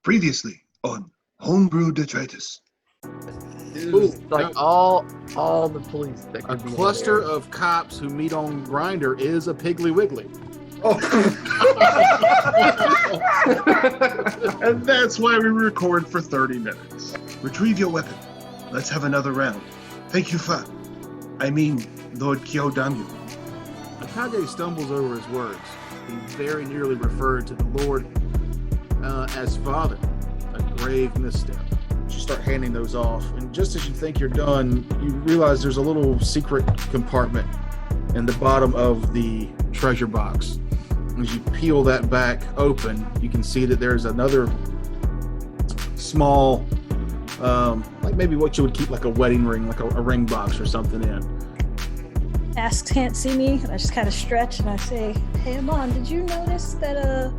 Previously on HomeBrew Detritus. Ooh, like all the police that A could be cluster in there. of cops who meet on Grindr is a Piggly Wiggly. Oh. And that's why we record for 30 minutes. Retrieve your weapon. Let's have another round. Thank you, Lord Kyodanyu. Akage stumbles over his words. He very nearly referred to the Lord as Father. A grave misstep. You start handing those off, and just as you think you're done, you realize there's a little secret compartment in the bottom of the treasure box. As you peel that back open, you can see that there's another small, like maybe what you would keep like a wedding ring, like a ring box or something in. Asks can't see me, and I just kind of stretch and I say, "Hey, Amon, did you notice that?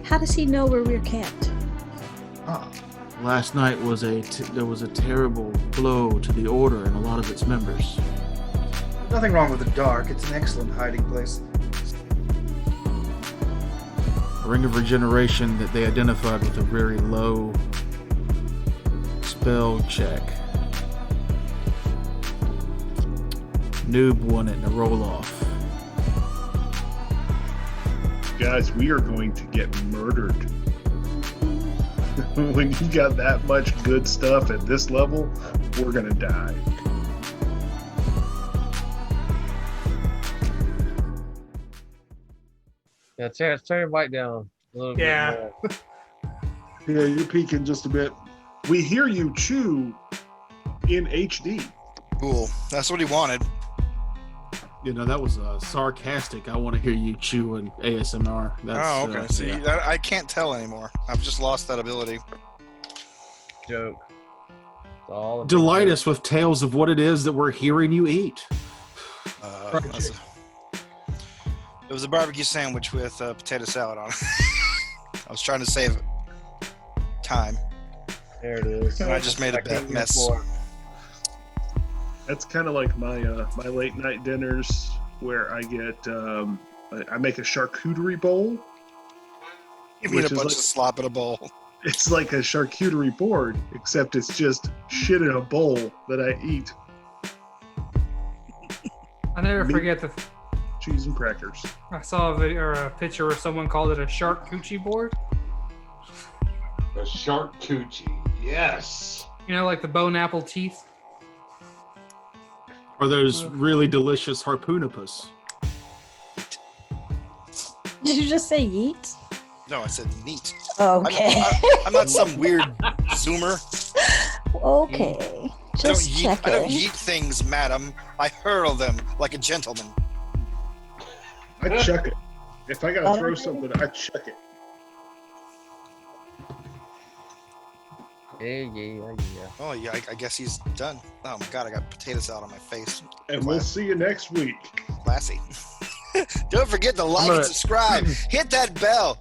How does he know where we're camped?" Last night there was a terrible blow to the Order and a lot of its members. Nothing wrong with the dark. It's an excellent hiding place. A ring of regeneration that they identified with a very low spell check. NOOB won it in a roll-off. Guys, we are going to get murdered. When you got that much good stuff at this level, we're gonna die. Yeah, turn your mic down a little bit more. Yeah, you're peeking just a bit. We hear you chew in HD. Cool. That's what he wanted. You know, that was sarcastic. I want to hear you chew in ASMR. That's, okay. See, yeah. I can't tell anymore. I've just lost that ability. Joke. It's all Delight us with tales of what it is that we're hearing you eat. It was a barbecue sandwich with potato salad on it. I was trying to save time. There it is. And I just made a bad mess. That's kind of like my my late night dinners where I get I make a charcuterie bowl. You mean a which is bunch like- of slop in a bowl. It's like a charcuterie board, except it's just shit in a bowl that I eat. I never Me- forget Cheese and crackers. I saw a video or a picture where someone called it a shark coochie board. A shark coochie, yes. You know, like the bone apple teeth. Or those really delicious harpoonopus. Did you just say yeet? No, I said neat. Okay. I'm not some weird zoomer. Okay. I Just don't checking. yeet things, madam. I hurl them like a gentleman. I chuck it. If I gotta throw something, I chuck it. Yeah. Oh, yeah, I guess he's done. Oh, my God, I got potato salad on my face. And we'll see you next week. Classy. Don't forget to like and subscribe. Hit that bell.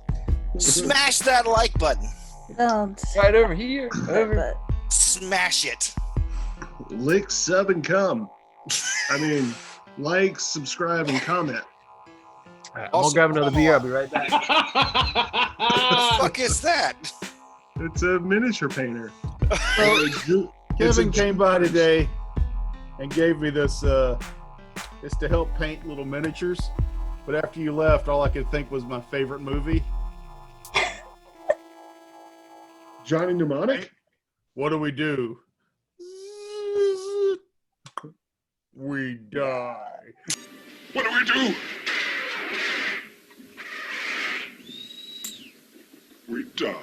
Smash that like button. Don't. Right over here. Over. But Smash it. Lick, sub, and come. I mean, like, subscribe, and comment. Right, I'm gonna grab another beer. I'll be right back. What the fuck is that? It's a miniature painter. Kevin came by today and gave me this. It's to help paint little miniatures. But after you left, all I could think was my favorite movie. Johnny Mnemonic? What do? We die. What do we do? We die.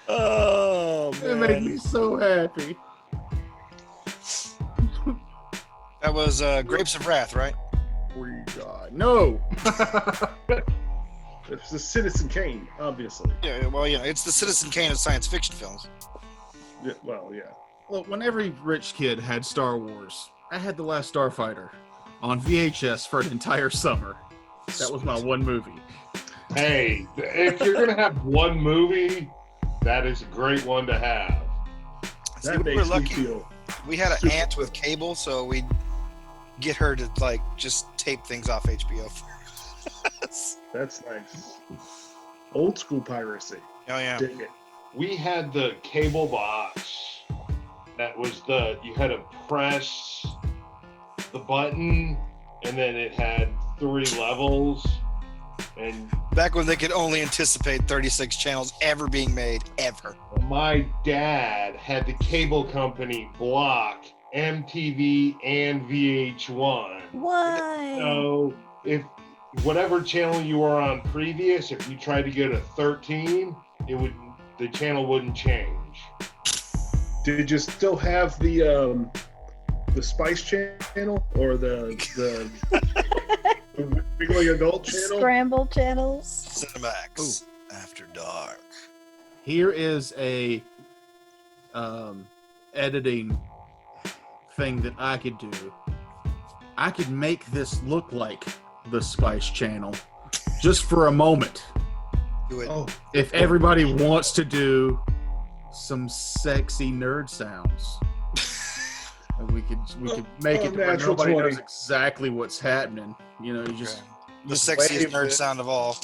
Oh, It made me so happy. That was Grapes of Wrath, right? We die. No. It's the Citizen Kane, obviously. Yeah, well, it's the Citizen Kane of science fiction films. Yeah, well, yeah. Well, when every rich kid had Star Wars, I had The Last Starfighter on VHS for an entire summer. That was my one movie. Hey, if you're gonna have one movie, that is a great one to have. See, That we were makes me lucky. feel We had an aunt with cable, so we'd get her to like just tape things off HBO for us. That's nice. Old school piracy. Oh yeah. Dig it. We had the cable box. That was you had to press the button, and then it had 3 levels. And Back when they could only anticipate 36 channels ever being made, ever. my dad had the cable company block MTV and VH1. Why? So if whatever channel you were on previous, if you tried to go to 13, the channel wouldn't change. Did you still have the Spice Channel or the Wiggly Adult Channel? Scramble channels. Cinemax After Dark. Here is a editing thing that I could do. I could make this look like the Spice Channel just for a moment. Do it. Oh, If everybody wants to do some sexy nerd sounds, and we could make it to where natural nobody 20. knows exactly what's happening. You know, you just The just sexiest wave nerd it. sound of all.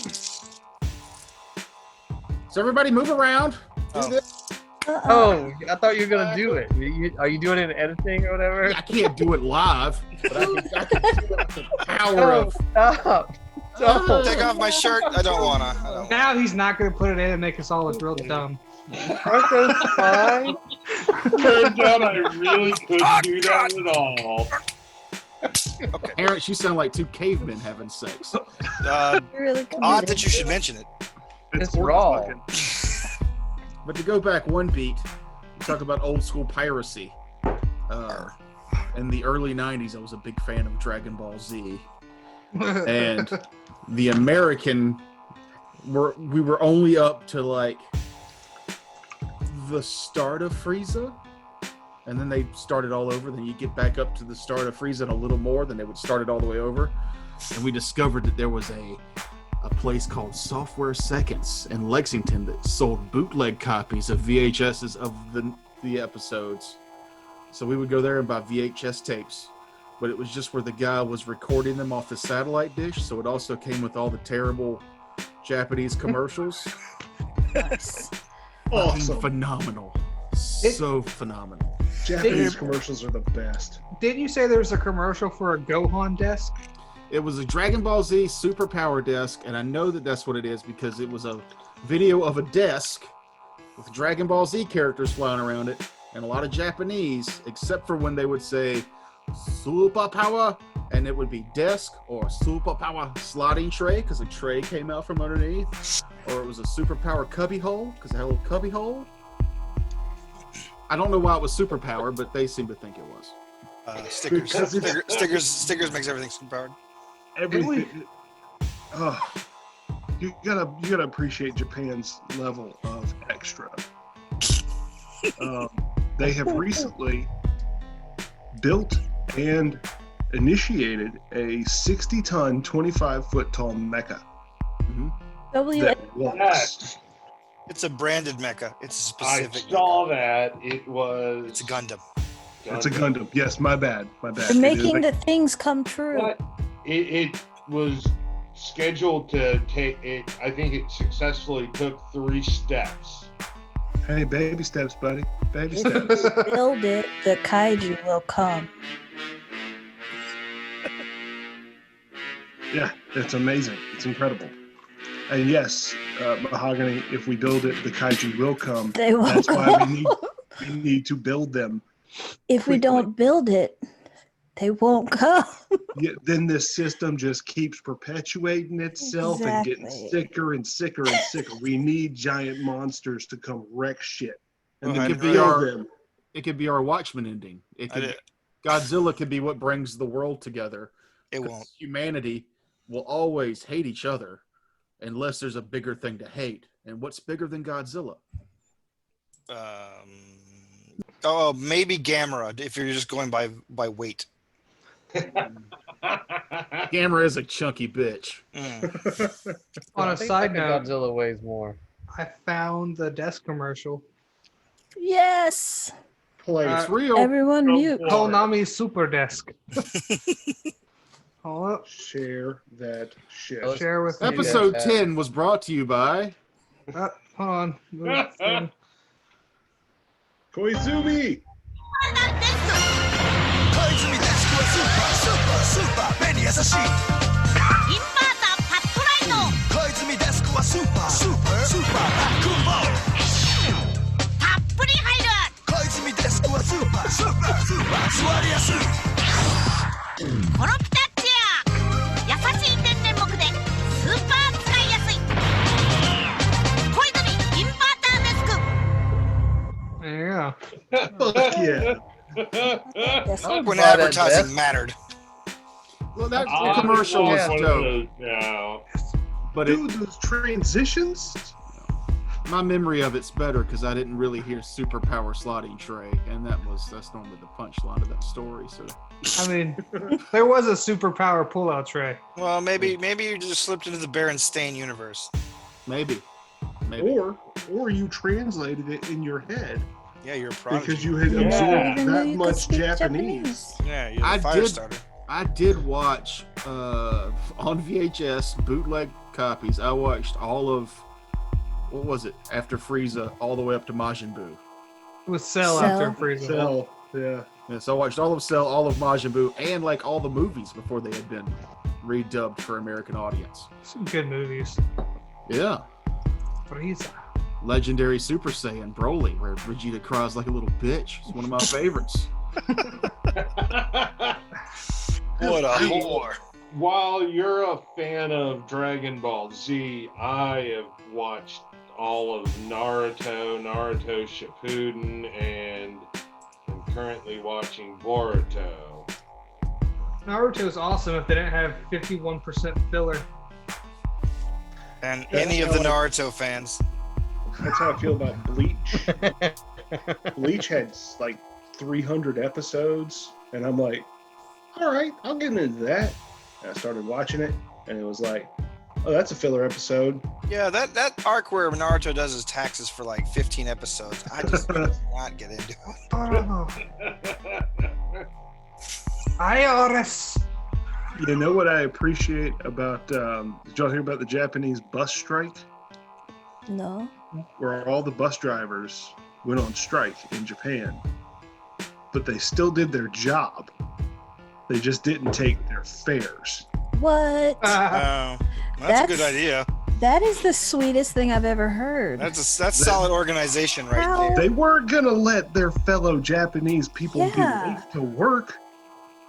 So everybody move around. Do Oh. this. Oh, I thought you were gonna do it. Are you doing it in editing or whatever? I can't do it live, but I can do it with the power Oh, of. stop! Stop! Take off my shirt. I don't wanna. Now he's not going to put it in and make us all look real dumb. Aren't those fine? Turns out I really couldn't do that at all. Parents, you sound like 2 cavemen having sex. Really Odd that you should mention it. It's raw. fucking- But to go back one beat, talk about old school piracy. In the early 90s, I was a big fan of Dragon Ball Z. And the American, we were only up to like the start of Frieza. And then they started all over. Then you get back up to the start of Frieza and a little more. Then they would start it all the way over. And we discovered that there was a place called Software Seconds in Lexington that sold bootleg copies of VHSs of the episodes. So we would go there and buy VHS tapes. But it was just where the guy was recording them off the satellite dish. So it also came with all the terrible Japanese commercials. Nice. Awesome. Phenomenal. So phenomenal. Japanese commercials are the best. Didn't you say there was a commercial for a Gohan desk? It was a Dragon Ball Z Super Power Desk, and I know that that's what it is because it was a video of a desk with Dragon Ball Z characters flying around it, and a lot of Japanese, except for when they would say Super Power, and it would be desk or Super Power slotting tray because a tray came out from underneath, or it was a Super Power cubby hole because it had a little cubby hole. I don't know why it was Super Power, but they seem to think it was. Stickers. Because it's- Stickers makes everything super powered. Everything. Oh, you gotta appreciate Japan's level of extra. They have recently built and initiated a 60-ton, 25-foot tall mecha W. that walks. Yes, It's a branded mecha. It's a I specific. saw that. It was. It's a Gundam. It's a Gundam. Yes, my bad. My bad. You're It making is the things come true. But it was scheduled to take it. I think it successfully took 3 steps. Hey, baby steps, buddy. Baby If steps. you build it, the kaiju will come. Yeah, it's amazing. It's incredible. And yes, Mahogany, if we build it, the kaiju will come. They won't That's why come. we need to build them. If we don't build it, they won't come. Yeah, then this system just keeps perpetuating itself and getting Exactly. sicker and sicker and sicker. We need giant monsters to come wreck shit. And Well, then I to know. build them. It could be our Watchmen ending. It I could, did- Godzilla could be what brings the world together. It 'Cause won't. Humanity will always hate each other unless there's a bigger thing to hate. And what's bigger than Godzilla? Oh, maybe Gamera if you're just going by weight. Gamera is a chunky bitch. Mm. On I a think side fucking note, Godzilla weighs more. I found the desk commercial. Yes. Play. It's real. Everyone mute. Konami Super Desk. Hold up. Share that shit. Oh, Share with me. Episode 10 was brought to you by. Hold on. Move this thing. Koizumi! 小泉デスクはスーパー目に優しいインバーターパッドライト小泉デスクはスーパーパックンボールたっぷり入る小泉デスクはスーパー座りやすいコロピタッチや優しい天然木でスーパー使いやすい小泉インバーターデスク There you go. Fuck yeah. When advertising mattered. Well, that I commercial was want one of dope. those now. But Dude, those transitions? my memory of it's better because I didn't really hear superpower slotting tray, and that's normally the punchline of that story. So I mean, there was a superpower pullout tray. Well, maybe you just slipped into the Berenstain universe. maybe. Or you translated it in your head Yeah, you're a prodigy. because you had Yeah. absorbed Even though that you could much speak Japanese. Yeah, you're I a fire did- starter. I did watch on VHS bootleg copies. I watched all of what was it after Frieza all the way up to Majin Buu. It was Cell Cell. after Frieza. So, yeah. Yeah, so I watched all of Cell, all of Majin Buu, and like all the movies before they had been redubbed for American audience. Some good movies. Yeah, Frieza. legendary Super Saiyan Broly, where Vegeta cries like a little bitch. It's one of my favorites. What a whore. While you're a fan of Dragon Ball Z, I have watched all of Naruto Shippuden, and I'm currently watching Boruto. Naruto's awesome if they didn't have 51% filler. And any of the Naruto fans. That's how I feel about Bleach. Bleach had like 300 episodes, and I'm like, all right, I'll get into that. And I started watching it, and it was like, oh, that's a filler episode. Yeah, that arc where Naruto does his taxes for like 15 episodes, I just could not get into it. Oh, IRS. You know what I appreciate about, did y'all hear about the Japanese bus strike? No. Where all the bus drivers went on strike in Japan, but they still did their job. They just didn't take their fares. What? That's a That's- good idea. That is the sweetest thing I've ever heard. That's solid organization right How- there. They weren't gonna let their fellow Japanese people Yeah. be late to work,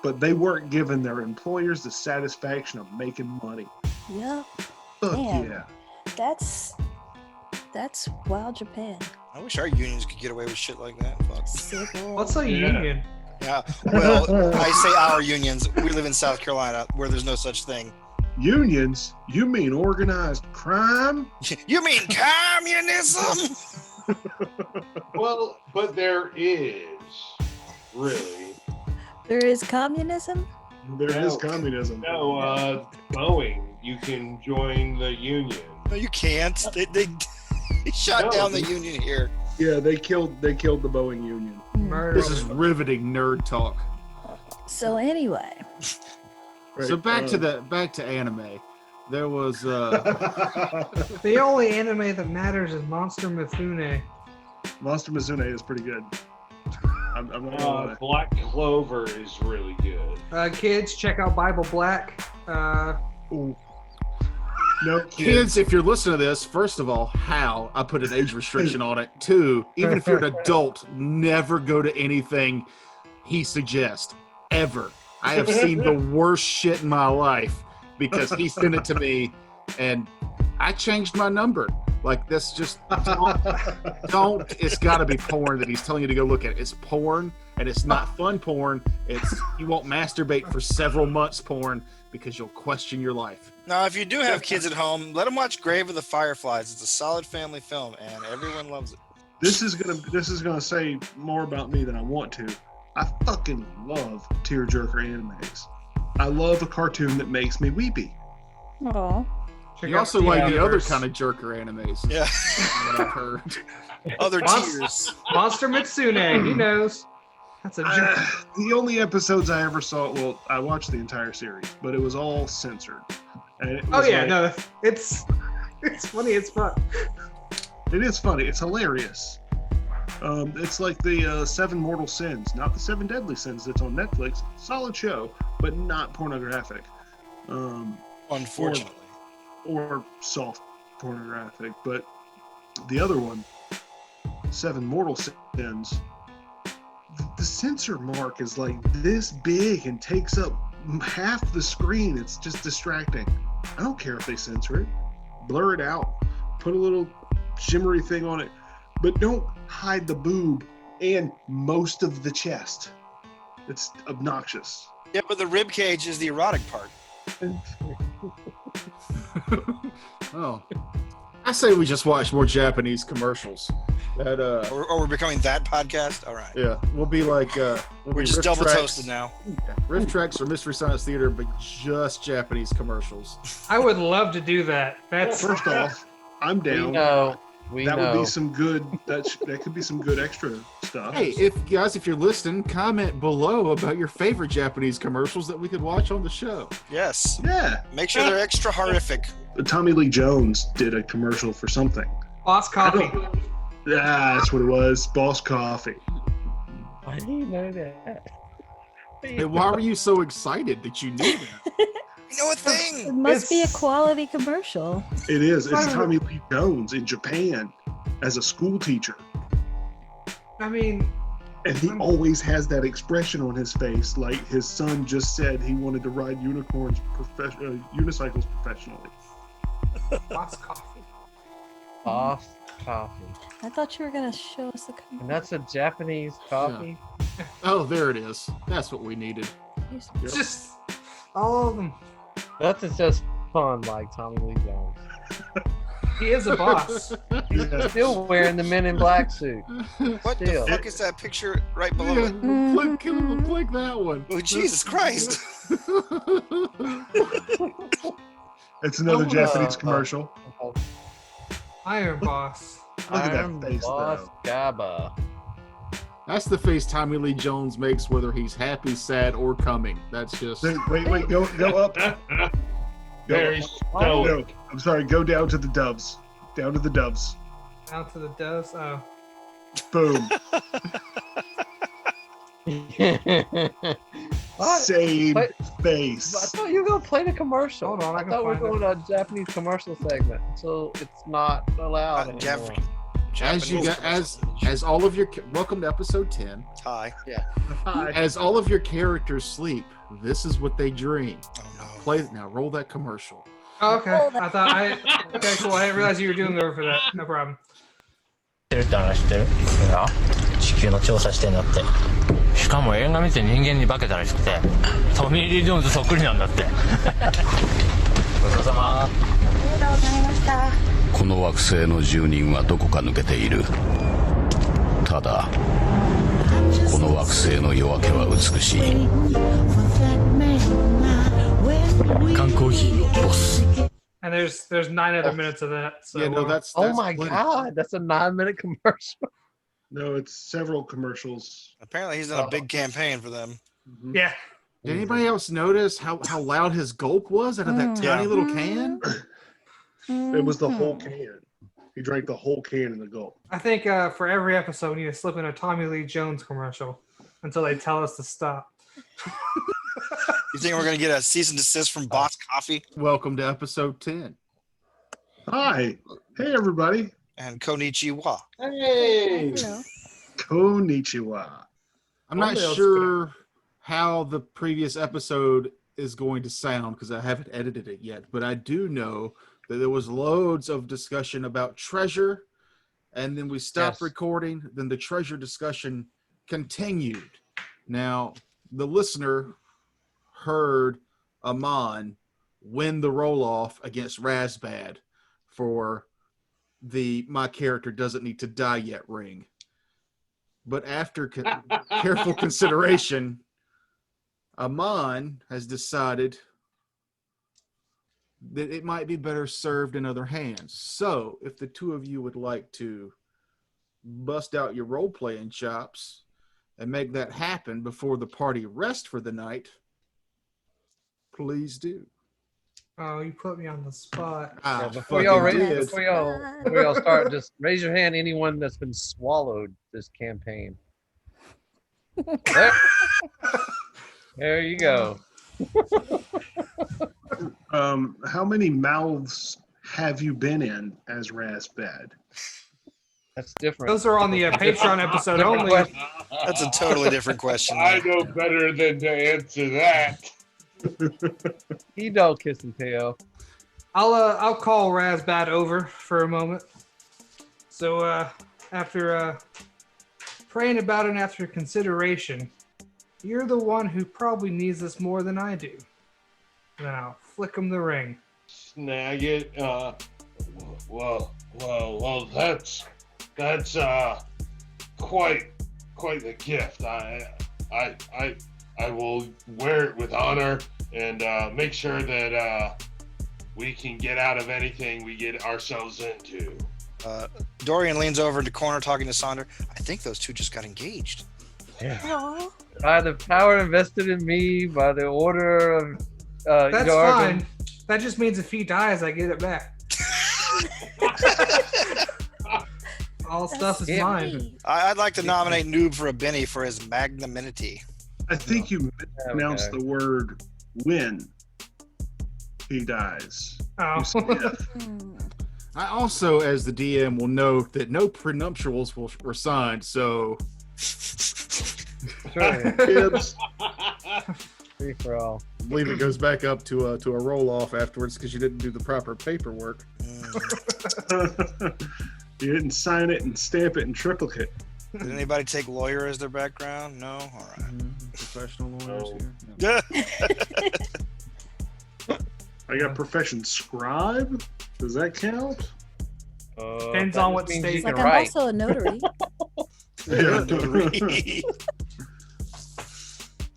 but they weren't giving their employers the satisfaction of making money. Yep. Fuck Damn. yeah. That's wild Japan. I wish our unions could get away with shit like that. Fuck. Civil. What's a Yeah. union? Yeah. Well, I say our unions. We live in South Carolina where there's no such thing. Unions? You mean organized crime? You mean communism? Well, but there is, really. There is communism? There is No. communism. No, Boeing, you can join the union. No, you can't. They shot No. down the union here. Yeah, they killed the Boeing Union. Murder. This is riveting nerd talk. So anyway, Right, So back to anime. There was The only anime that matters is Monster Mifune. Monster Mizune is pretty good. I'm not gonna lie. Black Clover is really good. Kids, check out Bible Black. Ooh. No kids, if you're listening to this, first of all, how I put an age restriction on it. Two, even if you're an adult, never go to anything he suggests ever. I have seen the worst shit in my life because he sent it to me, and I changed my number. Like this, just don't. It's got to be porn that he's telling you to go look at. It's porn, and it's not fun porn. It's you won't masturbate for several months porn because you'll question your life. Now, if you do have kids at home, let them watch Grave of the Fireflies. It's a solid family film, and everyone loves it. This is gonna say more about me than I want to. I fucking love tearjerker animes. I love a cartoon that makes me weepy. oh, Check You out also like the other Theaterverse. kind of jerker animes. Yeah. What I've heard. Other tiers. Monster Mitsune. He knows. That's a joke. The only episodes I ever saw, well, I watched the entire series, but it was all censored. And it Oh was yeah, like- no, it's funny as fuck. It is funny. It's hilarious. It's like the Seven Mortal Sins, not the Seven Deadly Sins that's on Netflix. Solid show, but not pornographic. Unfortunately. Or soft pornographic. But the other one, Seven Mortal Sins, the censor mark is like this big and takes up half the screen. It's just distracting. I don't care if they censor it. Blur it out. Put a little shimmery thing on it. But don't hide the boob and most of the chest. It's obnoxious. Yeah, but the rib cage is the erotic part. Oh, I say we just watch more Japanese commercials. That Or we're becoming that podcast? All right. yeah, we'll be like We're just double toasted now. Riff Tracks or Mystery Science Theater, but just Japanese commercials. I would love to do that. That's First off, I'm We down. know. We That know. would be some good. That could be some good extra stuff. Hey, if you're listening, comment below about your favorite Japanese commercials that we could watch on the show. Yes. Yeah, Make sure they're extra horrific. Tommy Lee Jones did a commercial for something. Boss Coffee. That's what it was. Boss Coffee. Why do you know that? Hey, why were you so excited that you knew that? You know a It thing. must be a It's- quality commercial. It is. It's Tommy Lee Jones in Japan as a school teacher. I mean, And he always has that expression on his face, like his son just said he wanted to ride unicycles professionally. Boss Coffee. Boss Coffee. I thought you were gonna show us the And commercial. that's a Japanese coffee? Oh, there it is. That's what we needed. It's just all of them. That's just fun, like Tommy Lee Jones. He is a boss. Yeah. Still wearing the Men in Black suit. What Still. the fuck is that picture right below Yeah, it? click that one. Oh, Jesus Christ. It's another Oh, Japanese commercial. Iron Boss. Look at that Iron face, Boss though. Gaba. That's the face Tommy Lee Jones makes whether he's happy, sad, or coming. That's just... Wait, go up. Very No, stoic. I'm sorry, go down to the doves. Down to the doves. Out to the doves. Oh. Boom. What? Same But- I face. thought you were gonna play the commercial. Hold on, I I can thought we were find going to a Japanese commercial segment, so it's not allowed anymore. As you got, as all of your... Welcome to episode 10. Hi. As all of your characters sleep, this is what they dream. Oh no. Play now. Roll that commercial. Oh, okay. I thought okay, cool. I didn't realize you were doing the over for that. No problem. 知ってるって話知ってる？いや、地球の調査してんだって。しかも映画見て人間に化けたらしくて、トミー・リー・ジョーンズそっくりなんだって。ごちそうさま。ありがとうございました。この惑星の住人はどこか抜けている。ただこの惑星の夜明けは美しい。缶コーヒーのボス。 And there's 9 other minutes of that. So, Yeah, no, that's Oh my plenty. god, that's a 9-minute commercial. No, it's several commercials. Apparently he's done a big campaign for them. yeah. Did anybody else notice how loud his gulp was out of that tiny Yeah. little can? It was the whole can. He drank the whole can in the gulp. I think for every episode, we need to slip in a Tommy Lee Jones commercial until they tell us to stop. You think we're gonna get a cease and desist from Boss Coffee Welcome to episode 10. Hi. Hey, everybody. and Konichiwa? Hey! Hello. Konnichiwa. I'm not What else sure how the previous episode is going to sound because I haven't edited it yet, but I do know that there was loads of discussion about treasure, and then we stopped Yes. recording, then the treasure discussion continued. Now, the listener heard Amon win the roll-off against Razbad for the "my character doesn't need to die yet" ring. But after careful consideration, Amon has decided that it might be better served in other hands. So, if the two of you would like to bust out your role-playing chops and make that happen before the party rests for the night, please do. Oh, you put me on the spot. Yeah, before y'all start, just raise your hand. Anyone that's been swallowed this campaign. There you go. How many mouths have you been in as Razbad? That's different. Those are on the Patreon episode only. That's a totally different question. I know better than to answer that. He don't kiss and tell. I'll call Razbad over for a moment. So after praying about it, after consideration, you're the one who probably needs this more than I do. Now flick him the ring. Snag it. Well, that's quite the gift. I will wear it with honor and make sure that we can get out of anything we get ourselves into. Dorian leans over in the corner talking to Sonder. I think those two just got engaged. Yeah. By the power invested in me, by the order of That's Jarvan. fine. That just means if he dies, I get it back. All stuff is mine. I'd like to nominate NOOB for a Benny for his magnanimity. I think you pronounced the word when he dies. Oh. You said if. I also, as the DM, will note that no prenuptials were signed, so... Gibbs. Free for all. I believe it goes back up to a roll-off afterwards because you didn't do the proper paperwork. You didn't sign it and stamp it in triplicate. Did anybody take lawyer as their background? No? All right. Professional lawyers here. I got profession scribe. Does that count? Depends on what state Like you're I'm right. also a notary.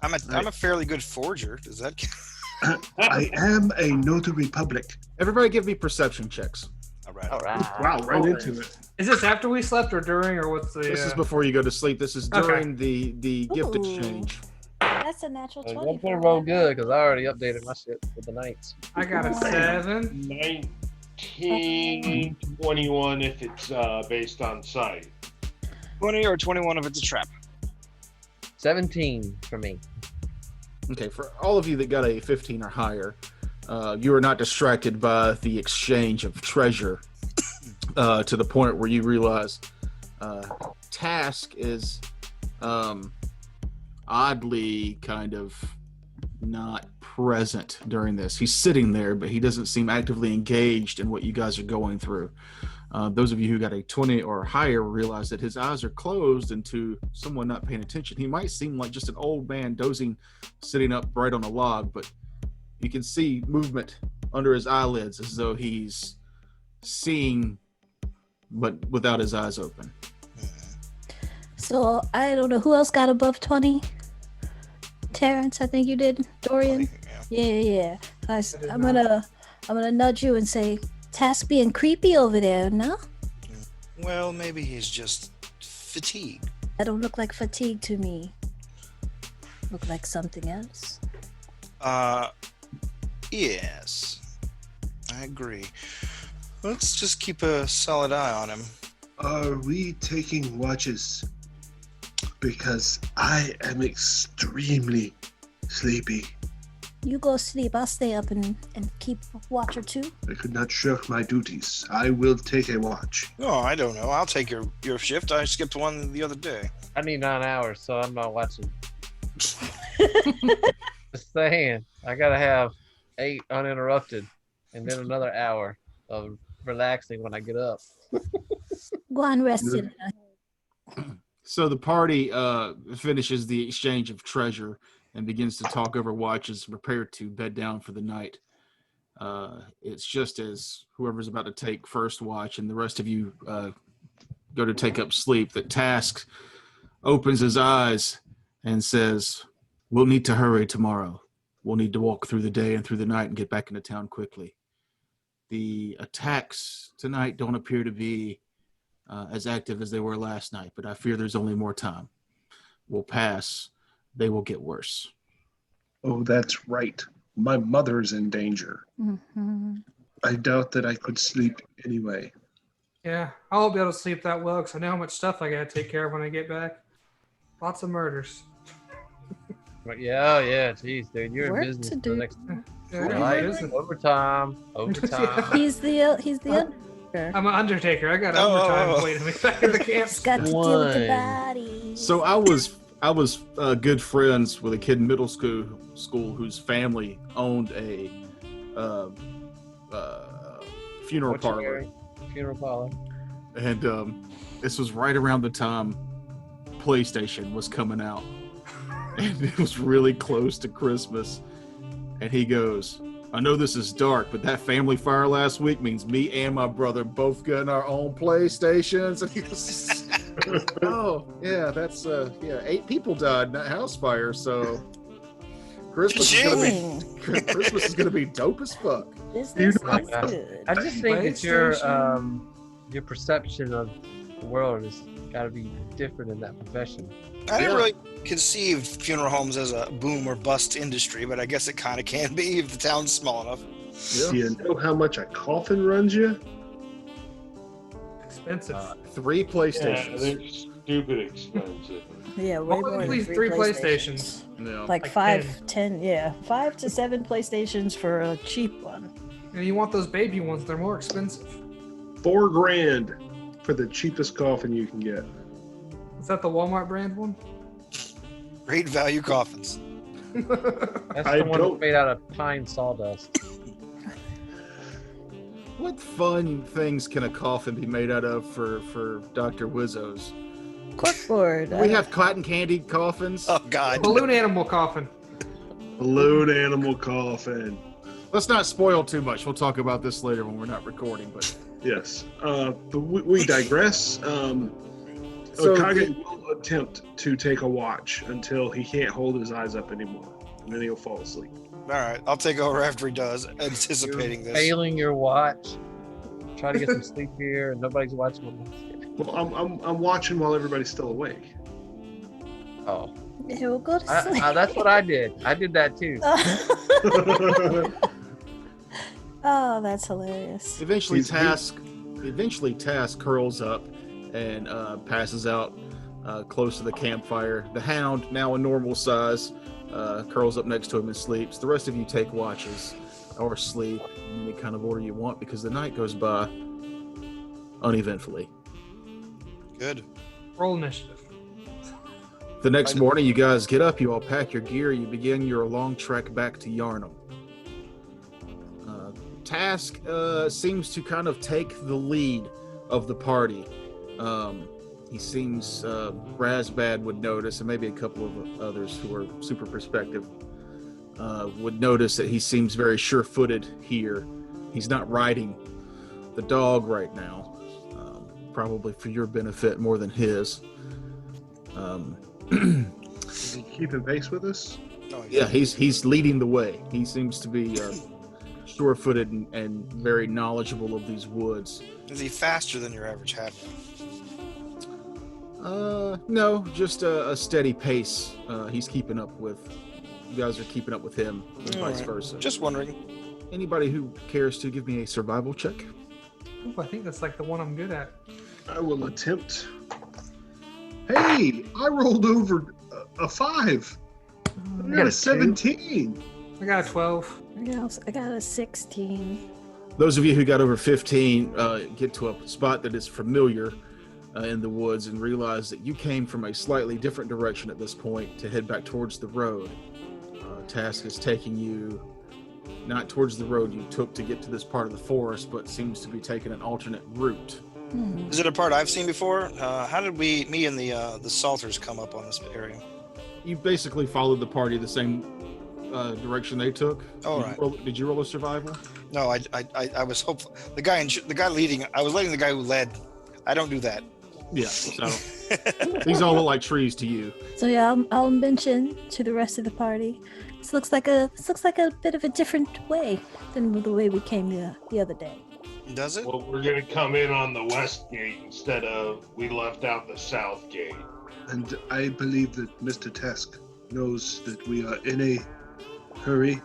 I'm a fairly good forger. Does that count? I am a notary public. Everybody give me perception checks. All right. Wow, right into it. Is this after we slept or during, or what's the... This is before you go to sleep. This is during the gift exchange. That's a natural 20. I'm gonna roll good because I already updated my shit for the nights. I got a 7. 19, 21 if it's based on sight. 20 or 21 if it's a trap. 17 for me. Okay, for all of you that got a 15 or higher, you are not distracted by the exchange of treasure to the point where you realize Task is oddly kind of not present during this. He's sitting there, but he doesn't seem actively engaged in what you guys are going through. Those of you who got a 20 or higher realize that his eyes are closed, and to someone not paying attention, he might seem like just an old man dozing, sitting up right on a log, but you can see movement under his eyelids as though he's seeing, but without his eyes open. So I don't know who else got above 20. Terrence, I think you did. Dorian. 20, yeah. I'm gonna nudge you and say, Task being creepy over there, no? Well, maybe he's just fatigued. That don't look like fatigue to me. Look like something else. Yes. I agree. Let's just keep a solid eye on him. Are we taking watches? Because I am extremely sleepy. You go sleep. I'll stay up and keep watch or two. I could not shirk my duties. I will take a watch. No, I don't know. I'll take your shift. I skipped one the other day. I need 9 hours, so I'm not watching. Just saying, I gotta have 8 uninterrupted, and then another hour of relaxing when I get up. Go on, rest in. So the party finishes the exchange of treasure and begins to talk over watches and prepare to bed down for the night. It's just as whoever's about to take first watch and the rest of you go to take up sleep that Task opens his eyes and says, "We'll need to hurry tomorrow. We'll need to walk through the day and through the night and get back into town quickly. The attacks tonight don't appear to be as active as they were last night, but I fear there's only more time. We'll pass. They will get worse. Oh, that's right. My mother's in danger. Mm-hmm. I doubt that I could sleep anyway. Yeah, I won't be able to sleep that well because I know how much stuff I gotta take care of when I get back. Lots of murders. But yeah, geez, dude, you're Work in business to for do. the next Yeah, right? business. Overtime. He's the Undertaker. I'm an Undertaker. I got overtime waiting me back in the camp. He's got to deal with the body. So I was good friends with a kid in middle school whose family owned a funeral parlor. Funeral parlor. And this was right around the time PlayStation was coming out. And it was really close to Christmas. And he goes, I know this is dark, but that family fire last week means me and my brother both getting our own PlayStations. And he goes, oh, yeah, that's, 8 people died in that house fire. So Christmas is gonna be dope as fuck. I just think that your perception of the world has got to be different in that profession. I didn't really conceive funeral homes as a boom or bust industry, but I guess it kind of can be if the town's small enough. Yeah. Do you know how much a coffin runs you? Expensive. 3 PlayStations. Yeah, they're stupid expensive. Yeah, way more than 3 PlayStations. No. Like 5, 10, 5 to 7 PlayStations for a cheap one. And you want those baby ones, they're more expensive. $4,000 for the cheapest coffin you can get. Is that the Walmart brand one? Great value coffins. That's the one that's made out of pine sawdust. What fun things can a coffin be made out of for Dr. Wizzo's? Corkboard. We have cotton candy coffins. Oh, God. Balloon animal coffin. Balloon animal coffin. Let's not spoil too much. We'll talk about this later when we're not recording. But yes, but we digress. Akage will attempt to take a watch until he can't hold his eyes up anymore, and then he'll fall asleep. All right, I'll take over after he does, anticipating this. Failing your watch. Try to get some sleep here, and nobody's watching. Well, I'm watching while everybody's still awake. Oh. Yeah, we'll go to sleep. That's what I did. I did that too. Oh, that's hilarious. Eventually, Task curls up and passes out close to the campfire. The Hound, now a normal size, curls up next to him and sleeps. The rest of you take watches or sleep in any kind of order you want because the night goes by uneventfully. Good. Roll initiative. The next morning, you guys get up, you all pack your gear, you begin your long trek back to Yarnum. Task seems to kind of take the lead of the party. He seems, Razbad would notice, and maybe a couple of others who are super perspective, would notice that he seems very sure-footed here. He's not riding the dog right now, probably for your benefit more than his. Is he keeping pace with us? Yeah, he's leading the way. He seems to be sure-footed and very knowledgeable of these woods. Is he faster than your average halfling? No, just a steady pace. He's keeping up with. You guys are keeping up with him, and vice versa. Just wondering. Anybody who cares to give me a survival check? Ooh, I think that's like the one I'm good at. I will attempt. Hey, I rolled over a 5. I got a 17. I got a 12. I got a 16. Those of you who got over 15 get to a spot that is familiar in the woods and realize that you came from a slightly different direction at this point to head back towards the road. Task is taking you not towards the road you took to get to this part of the forest, but seems to be taking an alternate route. Is it a part I've seen before? How did me and the Salters come up on this area? You basically followed the party the same direction they took. Oh, right. Did you roll a survival? No, I was hopeful. The guy leading. I was letting the guy who led. I don't do that. Yeah. So these all look like trees to you. So yeah, I'll mention to the rest of the party. This looks like a bit of a different way than the way we came the other day. Does it? Well, we're gonna come in on the west gate instead of we left out the south gate. And I believe that Mr. Tesk knows that we are in a hurry,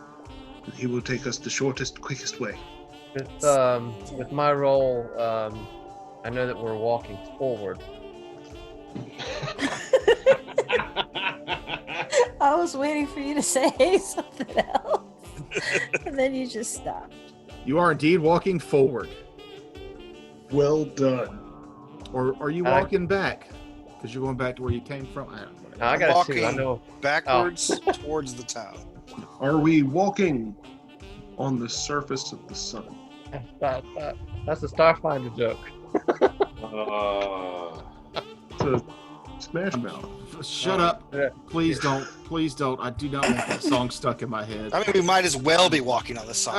and he will take us the shortest, quickest way. With my role, I know that we're walking forward. I was waiting for you to say something else, and then you just stopped. You are indeed walking forward. Well done. Or are you walking back? Because you're going back to where you came from? I don't know. No, I got to see. I know. Backwards towards the town. Are we walking on the surface of the sun? That's a Starfinder joke. It's a Smash Mouth. Shut up. Please don't. Please don't. I do not want that song stuck in my head. I mean, we might as well be walking on the sun.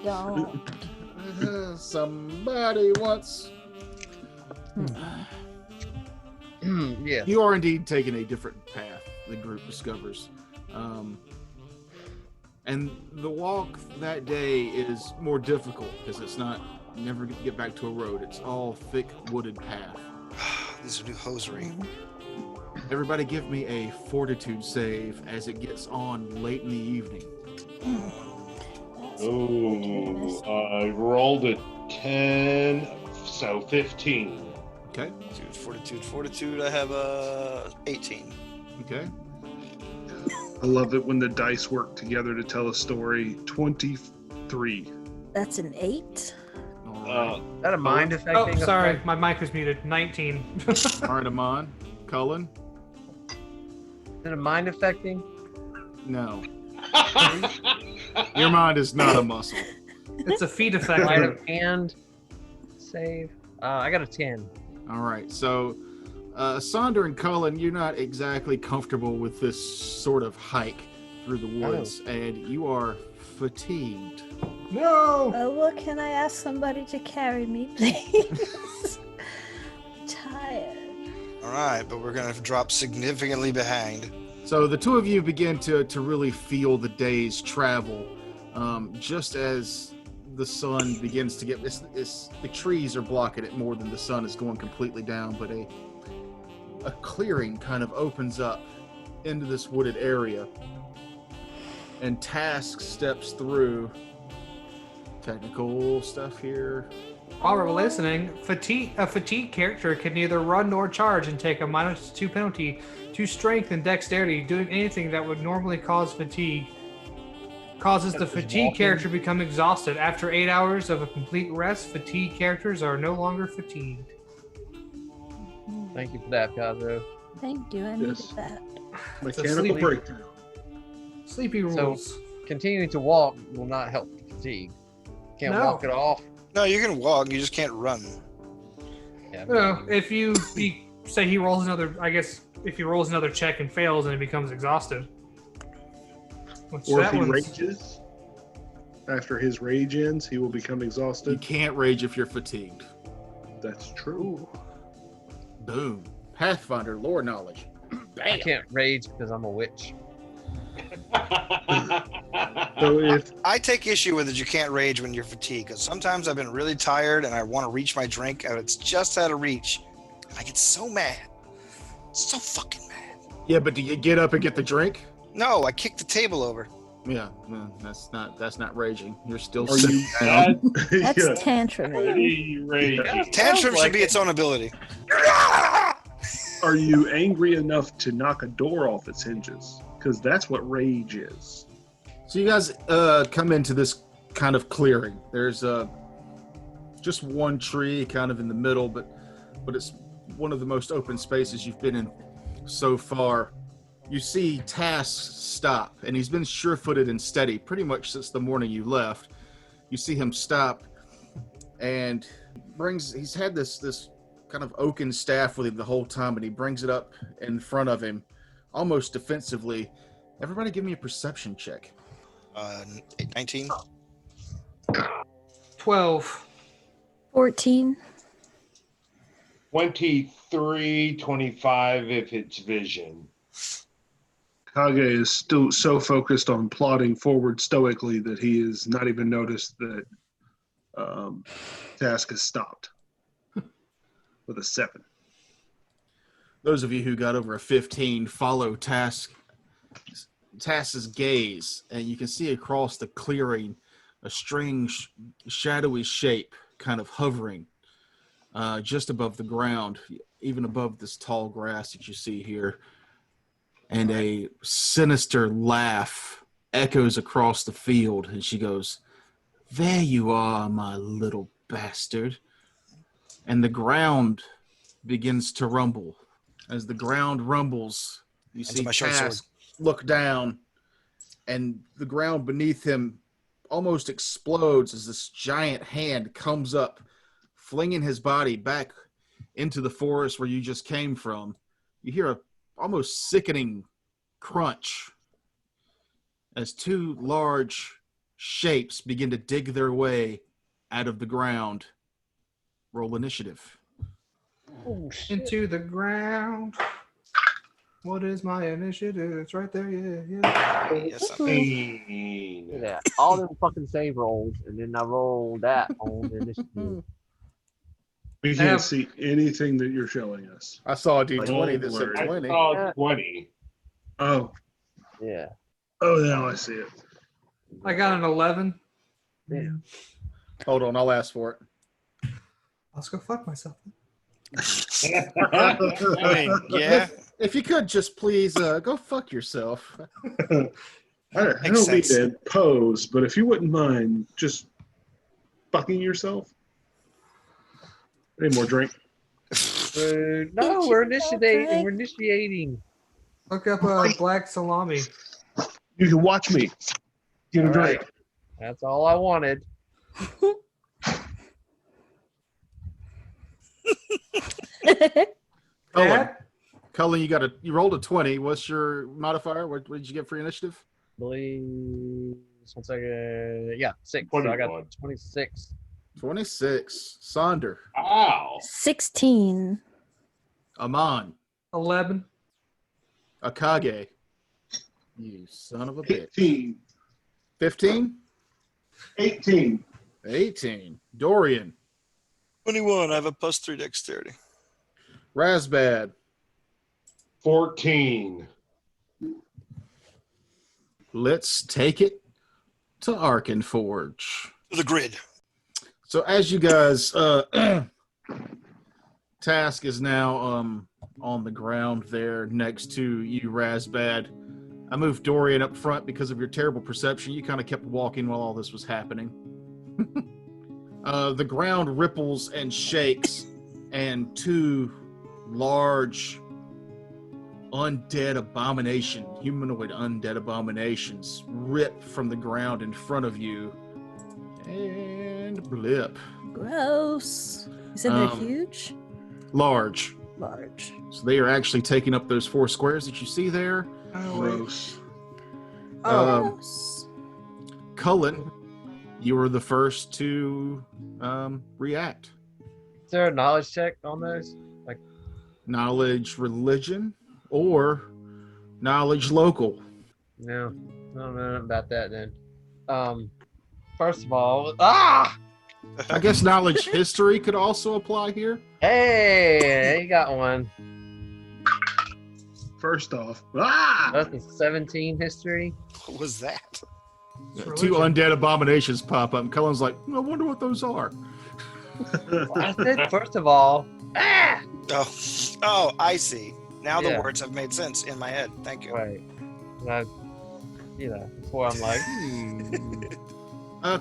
Don't. Somebody wants. Yeah. You are indeed taking a different path, the group discovers. And the walk that day is more difficult because it's not, never get back to a road. It's all thick wooded path. These are new hosiery. Everybody give me a fortitude save as it gets on late in the evening. Ooh, I rolled a 10, so 15. Okay. Fortitude. I have 18. Okay. I love it when the dice work together to tell a story. 23. That's an 8. Is that a mind affecting? Oh, sorry, my mic was muted. 19. Artemon, Cullen. Is it a mind affecting? No. Your mind is not a muscle. It's a feet effect. Sleight of hand save. I got a 10. All right, so Sonder and Cullen, you're not exactly comfortable with this sort of hike through the woods, and you are fatigued. No! Well, can I ask somebody to carry me, please? I'm tired. All right, but we're going to drop significantly behind. So the two of you begin to really feel the day's travel, just as the sun begins to get, the trees are blocking it more than the sun is going completely down, but a clearing kind of opens up into this wooded area, and Task steps through. Technical stuff here. While we're listening, a fatigue character can neither run nor charge and take a -2 penalty to strength and dexterity. Doing anything that would normally cause fatigue causes the fatigue character to become exhausted. After 8 hours of a complete rest, fatigue characters are no longer fatigued. Thank you for that, Pedro. Thank you, I needed that. Mechanical breakdown. Sleepy rules. So, continuing to walk will not help fatigue. Can't walk it off. No, you can walk. You just can't run. Yeah. No, if you say he rolls another, I guess if he rolls another check and fails, and it becomes exhausted. Or if he rages, after his rage ends, he will become exhausted. You can't rage if you're fatigued. That's true. Boom. Pathfinder, lore knowledge. I can't rage because I'm a witch. So if I take issue with it, you can't rage when you're fatigued. Because sometimes I've been really tired and I want to reach my drink and it's just out of reach. And I get so mad. So fucking mad. Yeah, but do you get up and get the drink? No, I kick the table over. Yeah, no, that's not raging. You're still Are sitting you down. That's tantrum. Tantrum should be its own ability. Are you angry enough to knock a door off its hinges? Because that's what rage is. So you guys come into this kind of clearing. There's just one tree kind of in the middle, but it's one of the most open spaces you've been in so far. You see Task stop, and he's been sure-footed and steady pretty much since the morning you left. You see him stop, and he's had this kind of oaken staff with him the whole time, and he brings it up in front of him, almost defensively. Everybody give me a perception check. 19. 12. 14. 23. 325 if it's vision. Kage is still so focused on plodding forward stoically that he has not even noticed that Task has stopped with a 7. Those of you who got over a 15 follow Task's gaze, and you can see across the clearing a strange shadowy shape kind of hovering just above the ground, even above this tall grass that you see here. And a sinister laugh echoes across the field, and she goes, "There you are, my little bastard." And the ground begins to rumble. As the ground rumbles, you see Task look down, and the ground beneath him almost explodes as this giant hand comes up, flinging his body back into the forest where you just came from. You hear a almost sickening crunch as 2 large shapes begin to dig their way out of the ground. Roll initiative. Oh, into the ground. What is my initiative? It's right there. Yeah. Yes, Yeah, all them fucking save rolls, and then I roll that on the initiative. We can't see anything that you're showing us. I saw a D20 that said I 20. saw 20. Oh. Yeah. Oh, now I see it. I got an 11. Yeah. Hold on, I'll ask for it. Let's go fuck myself. I mean, yeah. If you could just please go fuck yourself. I don't mean to pose, but if you wouldn't mind just fucking yourself. Any more drink? No, we're initiating. We're initiating. Look up black salami. You can watch me. Get a All drink. right. That's all I wanted. Cullen, you rolled a 20. What's your modifier? What did you get for your initiative? Believe 1 second. Yeah, 6. So I got 26. 26. Sonder. Wow. 16. Aman. 11. Akage. You son of a bitch. 18. 15? 18. 18. Dorian. 21. I have a +3 dexterity. Razbad. 14. Let's take it to Arkenforge. To the grid. So as you guys, Task is now on the ground there next to you, Razbad. I moved Dorian up front because of your terrible perception. You kind of kept walking while all this was happening. The ground ripples and shakes, and 2 large humanoid undead abominations rip from the ground in front of you and blip. Gross. You said they're huge? Large. So they are actually taking up those 4 squares that you see there. Gross. Cullen, you were the first to react. Is there a knowledge check on those? Like knowledge religion or knowledge local? No, I don't know about that then. First of all, I guess knowledge history could also apply here. Hey, you got one. First off, That's a 17 history. What was that? 2 undead abominations pop up, and Cullen's like, I wonder what those are. I said, first of all, Oh, I see. Now the words have made sense in my head. Thank you. Right. Before I'm like,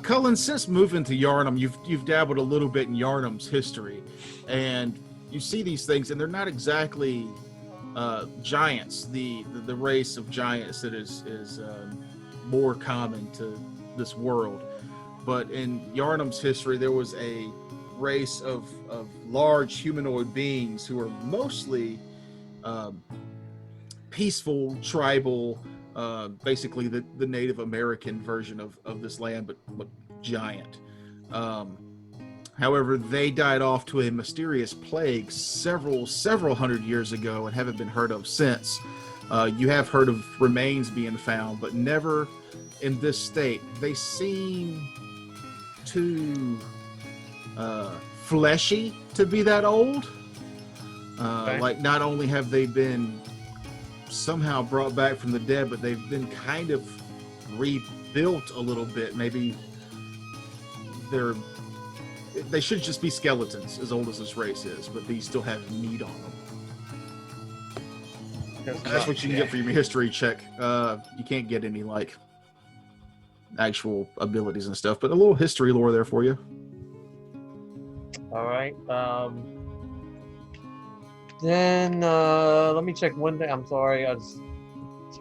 Cullen, since moving to Yharnam, you've dabbled a little bit in Yharnam's history, and you see these things, and they're not exactly giants. The race of giants that is more common to this world, but in Yharnam's history, there was a race of large humanoid beings who are mostly peaceful, tribal, basically the Native American version of this land, but giant. However, they died off to a mysterious plague several hundred years ago and haven't been heard of since. You have heard of remains being found, but never in this state. They seem too fleshy to be that old. Okay. Like, not only have they been somehow brought back from the dead, but they've been kind of rebuilt a little bit. Maybe they should just be skeletons, as old as this race is, but these still have meat on them. That's what you can get for your history check. You can't get any like actual abilities and stuff, but a little history lore there for you. All right. Then let me check one thing. I'm sorry, it's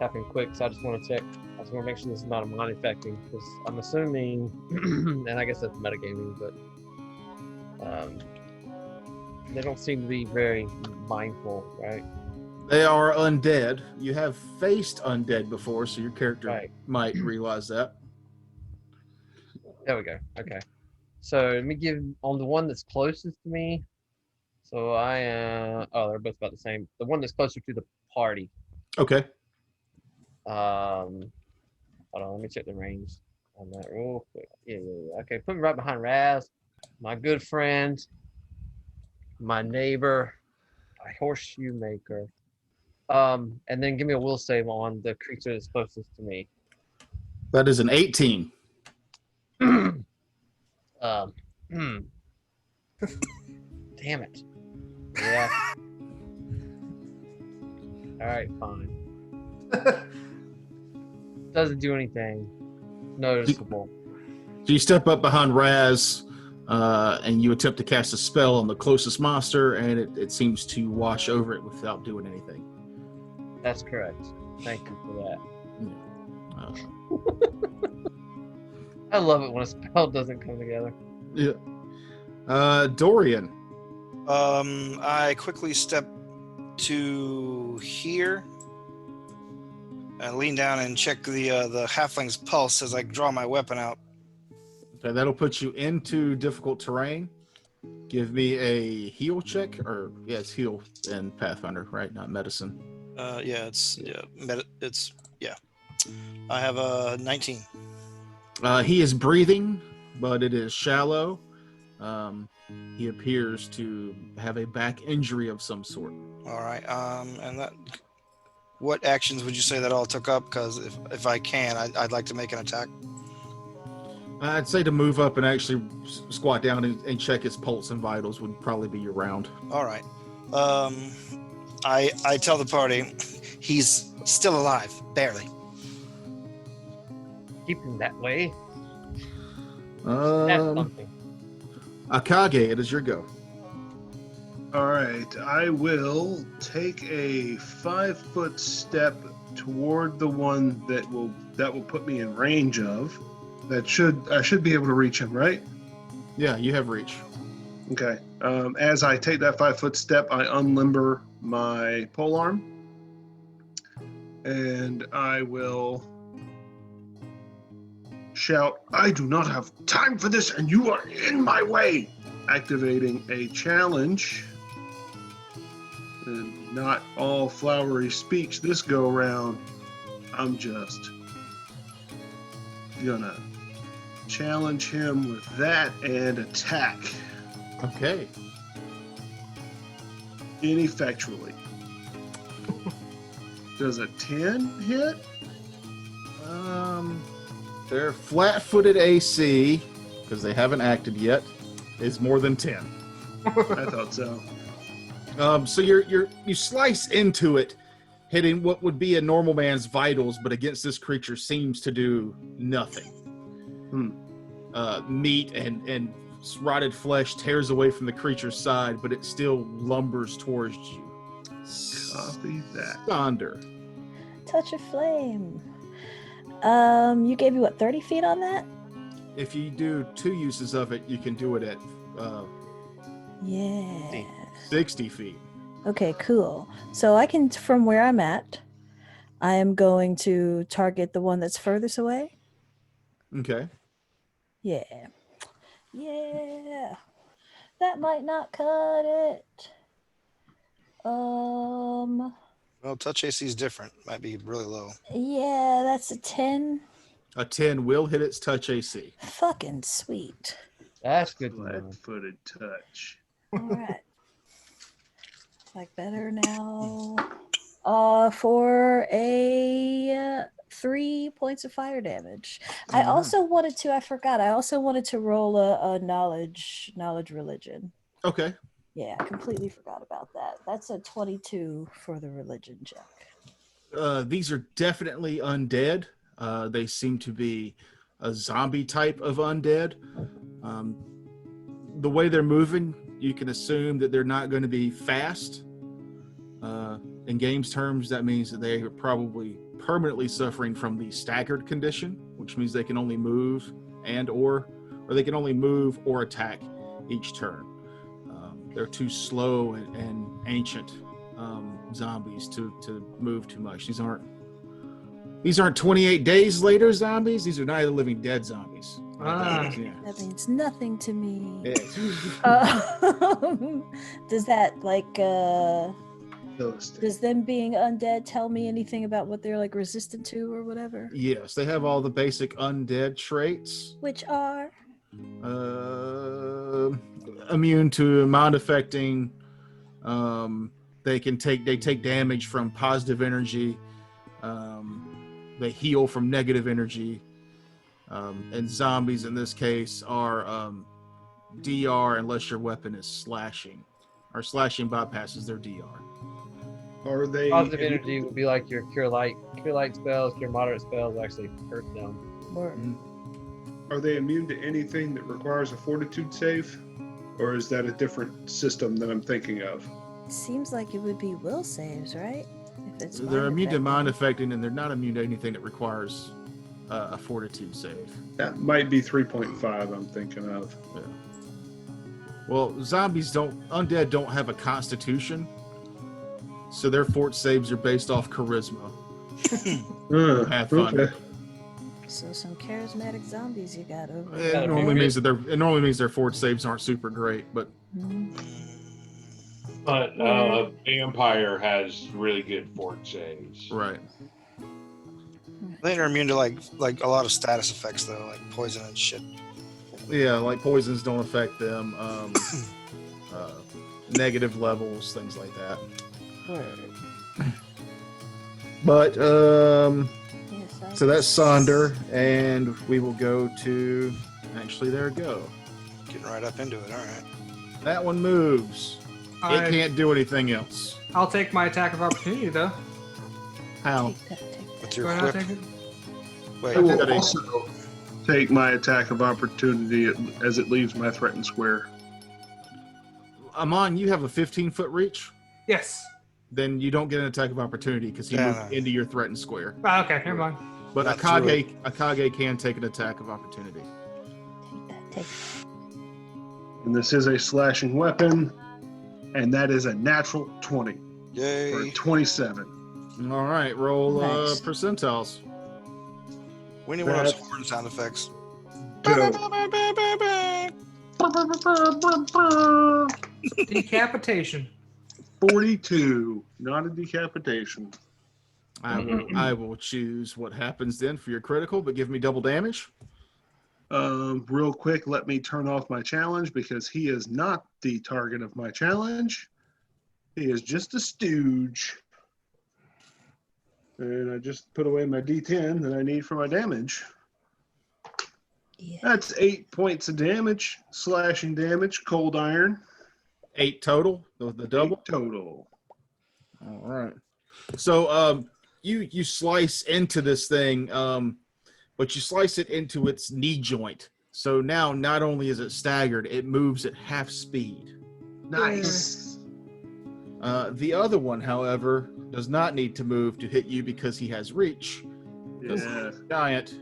happening quick, so I just want to check. I just want to make sure this is not a mind affecting, because I'm assuming, and I guess that's metagaming, but they don't seem to be very mindful, right? They are undead. You have faced undead before, so your character might realize that. There we go. Okay. So let me give on the one that's closest to me. So I they're both about the same. The one that's closer to the party. Okay. Hold on, let me check the range on that real quick. Yeah. Okay, put me right behind Raz, my good friend, my neighbor, my horseshoe maker. And then give me a will save on the creature that's closest to me. That is an 18. Damn it. Yeah. All right, fine. Doesn't do anything noticeable. So you step up behind Raz, and you attempt to cast a spell on the closest monster, and it seems to wash over it without doing anything. That's correct. Thank you for that. I love it when a spell doesn't come together. Yeah. Dorian. I quickly step to here and lean down and check the halfling's pulse as I draw my weapon out. Okay, that'll put you into difficult terrain. Give me a heal check, it's heal in Pathfinder, right? Not medicine. It's I have a 19. He is breathing, but it is shallow. He appears to have a back injury of some sort. All right. And that. What actions would you say that all took up? Because if I can, I'd like to make an attack. I'd say to move up and actually squat down and check his pulse and vitals would probably be your round. All right. I tell the party he's still alive, barely. Keep him that way. That's something. Akage, it is your go. All right, I will take a 5-foot step toward the one that will put me in range of. I should be able to reach him, right? Yeah, you have reach. Okay. As I take that 5-foot step, I unlimber my polearm, and I will shout, "I do not have time for this, and you are in my way!" Activating a challenge. And not all flowery speech this go around. I'm just gonna challenge him with that and attack. Okay. Ineffectually. Does a 10 hit? Their flat-footed AC, because they haven't acted yet, is more than 10. I thought so. So you slice into it, hitting what would be a normal man's vitals, but against this creature seems to do nothing. Meat and rotted flesh tears away from the creature's side, but it still lumbers towards you. Copy that. Thunder. Touch of flame. You gave me what, 30 feet on that? If you do 2 uses of it, you can do it at 60 feet. Okay, cool. So I can, from where I'm at, I am going to target the one that's furthest away. Okay. Yeah. That might not cut it. Well, touch AC is different. Might be really low. Yeah, that's a 10. A 10 will hit its touch AC. Fucking sweet. That's good to know. Flat-footed touch. All right. Like better now. For a 3 points of fire damage. I also wanted to roll a knowledge religion. Okay. Yeah, I completely forgot about that. That's a 22 for the religion check. These are definitely undead. They seem to be a zombie type of undead. The way they're moving, you can assume that they're not going to be fast. In games terms, that means that they are probably permanently suffering from the staggered condition, which means they can only move or they can only move or attack each turn. They're too slow and ancient zombies to move too much. These aren't 28 days later zombies. These are Night of the Living Dead zombies. That means nothing to me. Yeah. Does that does them being undead tell me anything about what they're like resistant to or whatever? Yes, they have all the basic undead traits. Which are? Immune to mind affecting. They take damage from positive energy. They heal from negative energy. And zombies in this case are DR unless your weapon is slashing. Or slashing bypasses their DR. Are they Positive energy would be like your cure light spells, cure moderate spells actually hurt them. Are they immune to anything that requires a fortitude save? Or is that a different system that I'm thinking of? Seems like it would be will saves, right? If it's They're immune to mind affecting, and they're not immune to anything that requires a fortitude save. That might be 3.5 I'm thinking of. Yeah. Well, undead don't have a constitution, so their fort saves are based off charisma. Have fun. Okay. So some charismatic zombies you got over It there. normally means their fort saves aren't super great, but But vampire has really good fort saves. right. I think they're immune to like a lot of status effects though, like poison and shit. Yeah, like poisons don't affect them. Negative levels, things like that. But so that's Sonder, and we will go to. Actually, there we go. Getting right up into it. All right. That one moves. It can't do anything else. I'll take my attack of opportunity though. How? What's your Do I not whip? take it? Wait. I will also take my attack of opportunity as it leaves my threatened square. Amon, you have a 15-foot reach. Yes. Then you don't get an attack of opportunity because he moved into your threatened square. Oh, okay, never mind. But Not Akage can take an attack of opportunity. Take And this is a slashing weapon, and that is a natural 20 Yay. for 27. All right, roll Nice. percentiles. We need one of those horn sound effects. Decapitation. 42, not a decapitation. I will choose what happens then for your critical, but give me double damage. Real quick, let me turn off my challenge because he is not the target of my challenge. He is just a stooge. And I just put away my D10 that I need for my damage. Yeah. That's 8 points of damage, slashing damage, cold iron. 8 total, the double? 8 total. All right. So you slice into this thing, but you slice it into its knee joint. So now not only is it staggered, it moves at half speed. Nice. The other one, however, does not need to move to hit you because he has reach. Because he's giant.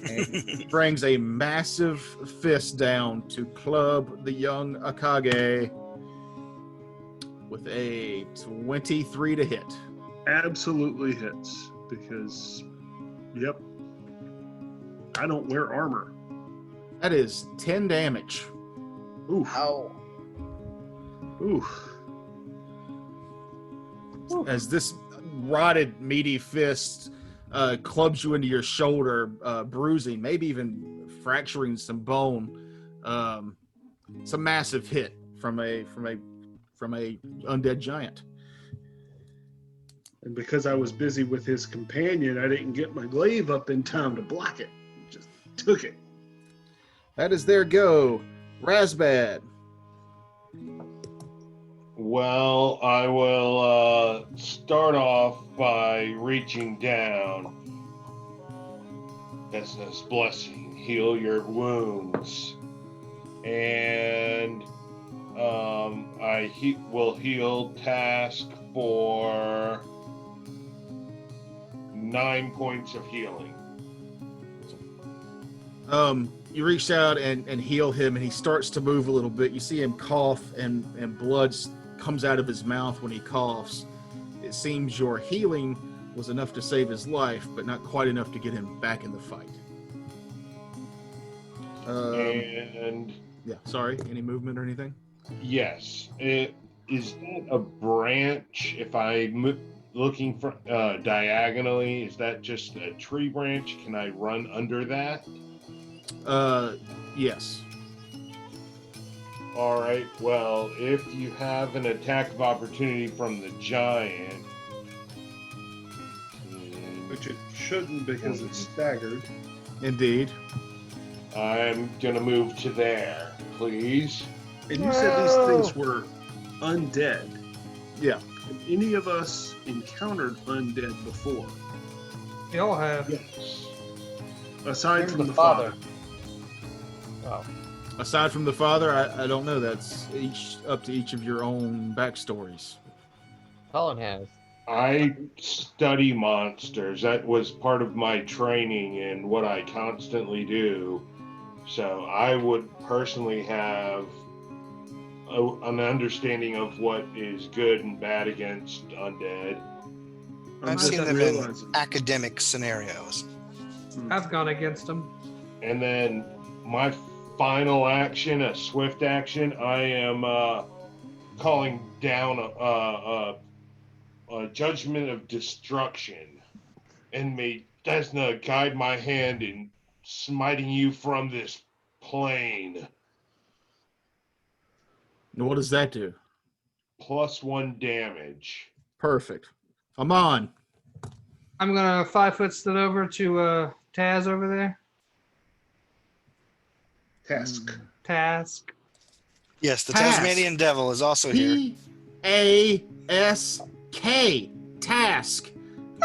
And he brings a massive fist down to club the young Akage with a 23 to hit. Absolutely hits because, yep, I don't wear armor. That is 10 damage. Oof. Ow. Oof. As this rotted, meaty fist clubs you into your shoulder, bruising, maybe even fracturing some bone. It's a massive hit from a undead giant. And because I was busy with his companion, I didn't get my glaive up in time to block it. Just took it. That is their go. Razbad. Well, I will start off by reaching down. That's his blessing. Heal your wounds. And I will heal Task for 9 points of healing. You reach out and heal him, and he starts to move a little bit. You see him cough, and blood comes out of his mouth when he coughs. It seems your healing was enough to save his life, but not quite enough to get him back in the fight. And yeah, sorry, any movement or anything? yes, is that a branch? If I'm looking for diagonally, is that just a tree branch? Can I run under that? Yes. All right. Well, if you have an attack of opportunity from the giant, Which it shouldn't because it's staggered. Indeed. I'm gonna move to there, please. And you said these things were undead. Yeah. Have any of us encountered undead before? We all have. Yes. Aside Here's from the the father. Oh. Aside from the father, I don't know. That's up to each of your own backstories. Colin has. I study monsters. That was part of my training and what I constantly do. So I would personally have an understanding of what is good and bad against undead. I've seen them in academic scenarios. I've gone against them. And then my final action, a swift action, I am calling down a judgment of destruction. And may Desna guide my hand in smiting you from this plane. And what does that do? +1 damage. Perfect. I'm on. I'm gonna 5-foot slid over to Taz over there. Task. Yes, the Task. Tasmanian Devil is also here. T-A-S-K. Task.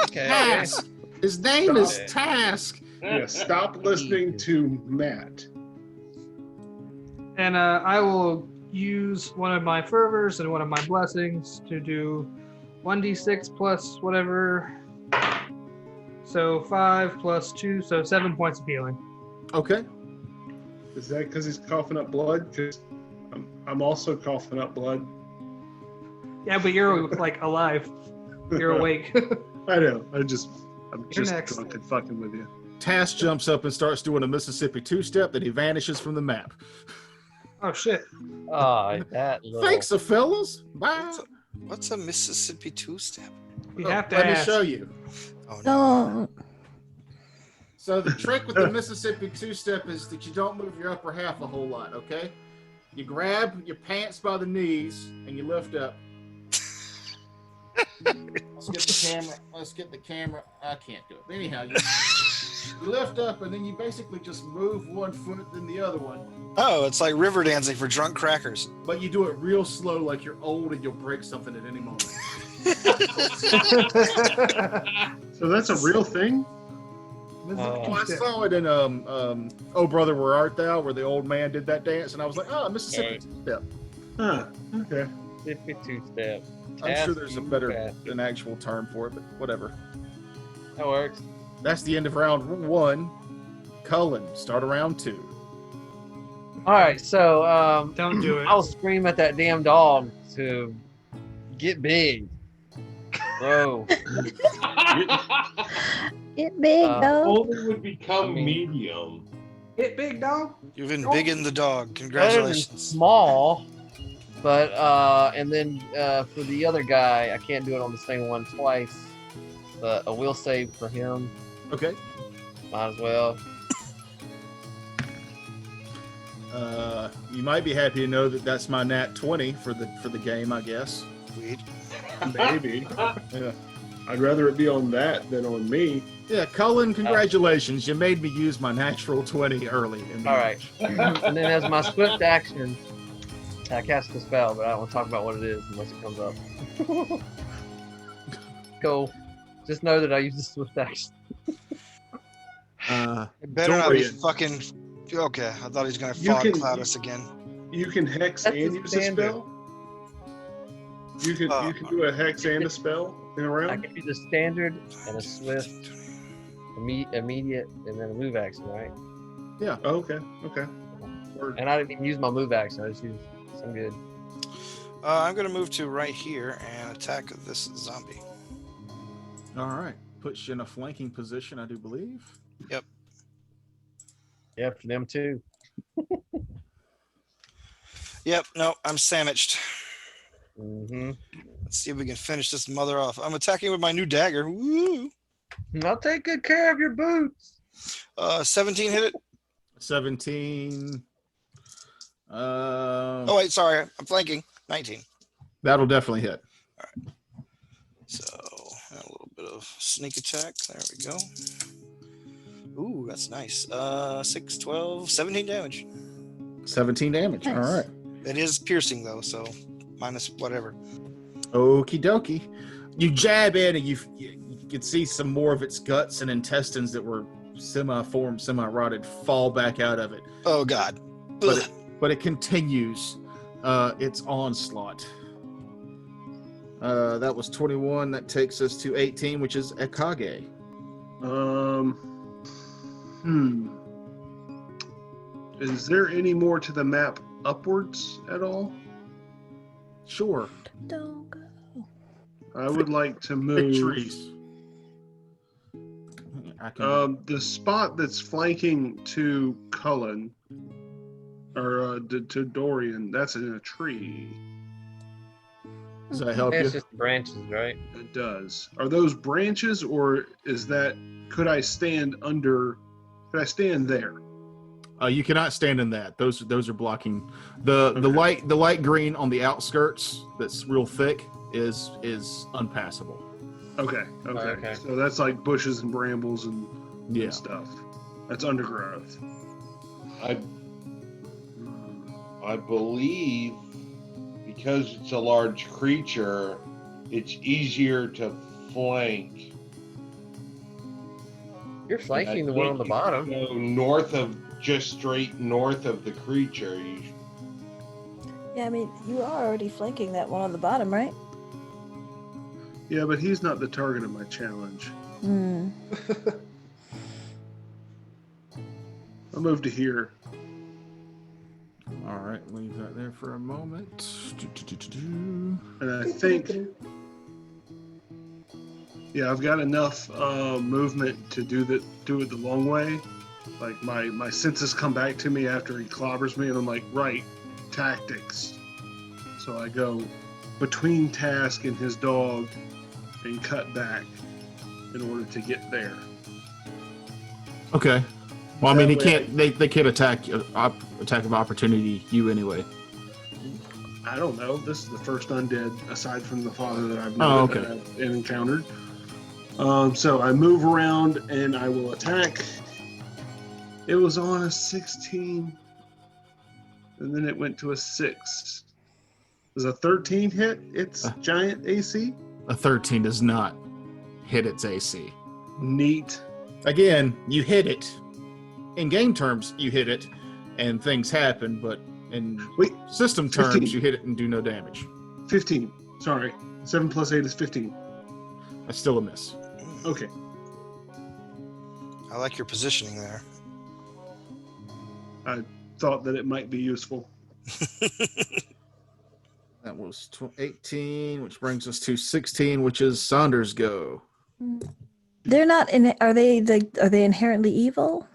Okay. Task. His name is Task. Yeah, stop listening to Matt. And I will use one of my fervors and one of my blessings to do 1d6 plus whatever. So 5 plus 2, so 7 points of healing. Okay. Is that because he's coughing up blood? Because I'm also coughing up blood. Yeah, but you're like alive. You're awake. I know. I'm just next. drunk and fucking with you. Task jumps up and starts doing a Mississippi two-step, then he vanishes from the map. Oh, shit. Oh, that little... Thanks, fellas. Bye. What's a Mississippi two-step? You have to Let ask. me show you. Oh, no. So the trick with the Mississippi two-step is that you don't move your upper half a whole lot, okay? You grab your pants by the knees and you lift up. Let's get the camera. I can't do it. But anyhow, you lift up and then you basically just move one foot then the other one. Oh, it's like river dancing for drunk crackers. But you do it real slow like you're old and you'll break something at any moment. So that's a real thing? I saw it in Oh Brother Where Art Thou, where the old man did that dance, and I was like, oh, Mississippi two-step. Huh. Okay. Mississippi two-step. I'm sure there's a an actual term for it, but whatever. That works. That's the end of round 1. Cullen, start round 2. All right, so don't do it. I'll scream at that damn dog to get big. Bro. Get big, though. Only would become medium. Hit big, dog. You've been big in the dog. Better than Congratulations. small, but and then for the other guy, I can't do it on the same one twice. But a will save for him. Okay. Might as well. You might be happy to know that that's my nat 20 for the game, I guess. Sweet. Maybe. Yeah. I'd rather it be on that than on me. Yeah, Cullen, congratulations. You made me use my natural 20 early. In the All right. match. And then as my swift action, I cast a spell, but I don't want to talk about what it is unless it comes up. Cool. Just know that I use the swift action. It better not be Dorian. fucking. Okay, I thought he was gonna You fog can- cloud us again. You can hex That's and the use a standard. spell. You can do a hex and a spell in a I round. can do the standard and a swift, immediate, and then a move action, right? Yeah. Oh, okay. Okay. And I didn't even use my move action. I just used some good. I'm gonna move to right here and attack this zombie. All right. Puts you in a flanking position, I do believe. Yep. Yeah, for them too. Yep. No, I'm sandwiched. Mm-hmm. Let's see if we can finish this mother off. I'm attacking with my new dagger. Woo! I'll take good care of your boots. 17 hit it. 17. Oh wait, sorry, I'm flanking. 19. That'll definitely hit. So a little bit of sneak attack. There we go. Ooh, that's nice. 6, 12, 17 damage. 17 damage. Nice. All right. It is piercing though, so minus whatever. Okie dokie. You jab in and you could see some more of its guts and intestines that were semi-formed, semi-rotted fall back out of it. Oh God. But it continues its onslaught. That was 21. That takes us to 18, which is Akage. Is there any more to the map upwards at all? Sure. Don't go. I would like to move. Big trees. I can, The spot that's flanking to Cullen, or to Dorian, that's in a tree. does that help It's you? just branches, right? It does. Are those branches, or is that? Could I stand under? Could I stand there? You cannot stand in that. Those are blocking the light green on the outskirts. That's real thick is unpassable. Okay. Okay. So that's like bushes and brambles and Yeah. stuff. That's undergrowth. I believe because it's a large creature, it's easier to flank. You're flanking the one on the bottom. Go just straight north of the creature. Yeah, I mean, you are already flanking that one on the bottom, right? Yeah, but he's not the target of my challenge. Hmm. I'll move to here. All right, leave that there for a moment. And I think, yeah, I've got enough movement to do it the long way. Like my senses come back to me after he clobbers me, and I'm like, right, tactics. So I go between Task and his dog and cut back in order to get there. Okay. Well, I mean, That he way can't. They can't attack of opportunity you anyway. I don't know. This is the first undead aside from the father that I've okay. that I've encountered. So I move around and I will attack. It was on a 16, and then it went to a 6. Does a 13 hit its giant AC? A 13 does not hit its AC. Neat. Again, you hit it. In game terms, you hit it, and things happen. But in system 15. terms, you hit it and do no damage. 15. Sorry. 7 plus 8 is 15. That's still a miss. Okay. I like your positioning there. I thought that it might be useful. That was 18, which brings us to 16, which is Saunders' go. They're not in. Are they inherently evil?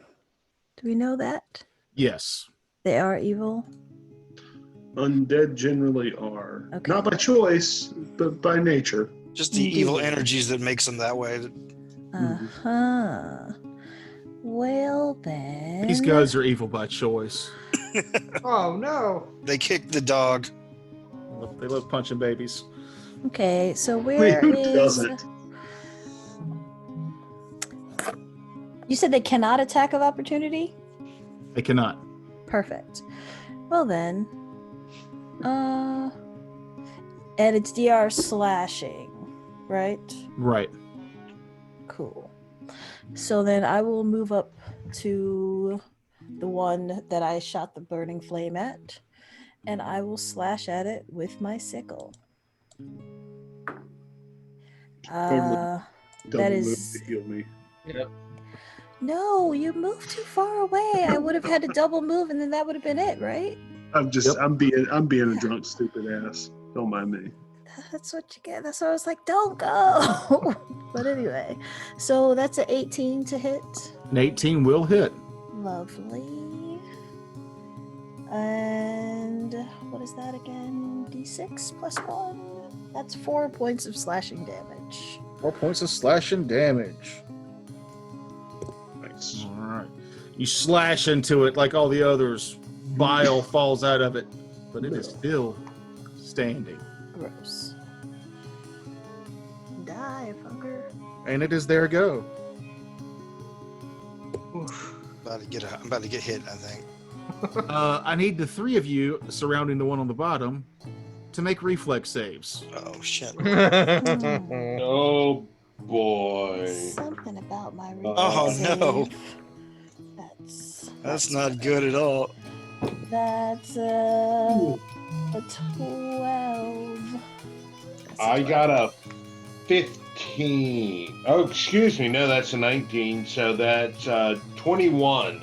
Do we know that? Yes. They are evil? Undead generally are. Okay. Not by choice, but by nature. Just the evil energies that makes them that way. Uh-huh. Well, then... These guys are evil by choice. Oh, no. They kicked the dog. They love punching babies. Okay, so where Who is... doesn't? You said they cannot attack of opportunity? They cannot. Perfect. Well then, and it's DR slashing, right? Right. Cool. So then I will move up to the one that I shot the burning flame at, and I will slash at it with my sickle. Double that move is... to heal me. Yep. No, you moved too far away. I would have had to double move, and then that would have been it, right? I'm being a drunk, stupid ass. Don't mind me. That's what you get. That's why I was like, don't go. But anyway, so that's an 18 to hit. An 18 will hit. Lovely. And what is that again? D6 plus 1. That's 4 points of slashing damage. 4 points of slashing damage. Nice. All right. You slash into it like all the others. Bile falls out of it, but it is still standing. Gross. Die, fucker. And it is their go. Oof. I'm about to get hit, I think. I need the three of you surrounding the one on the bottom to make reflex saves. Oh, shit. Oh, boy. Something about my Oh, reflex no. save. That's not good at all. That's a 12. I got a 15. Oh, excuse me. No, that's a 19. So that's 21.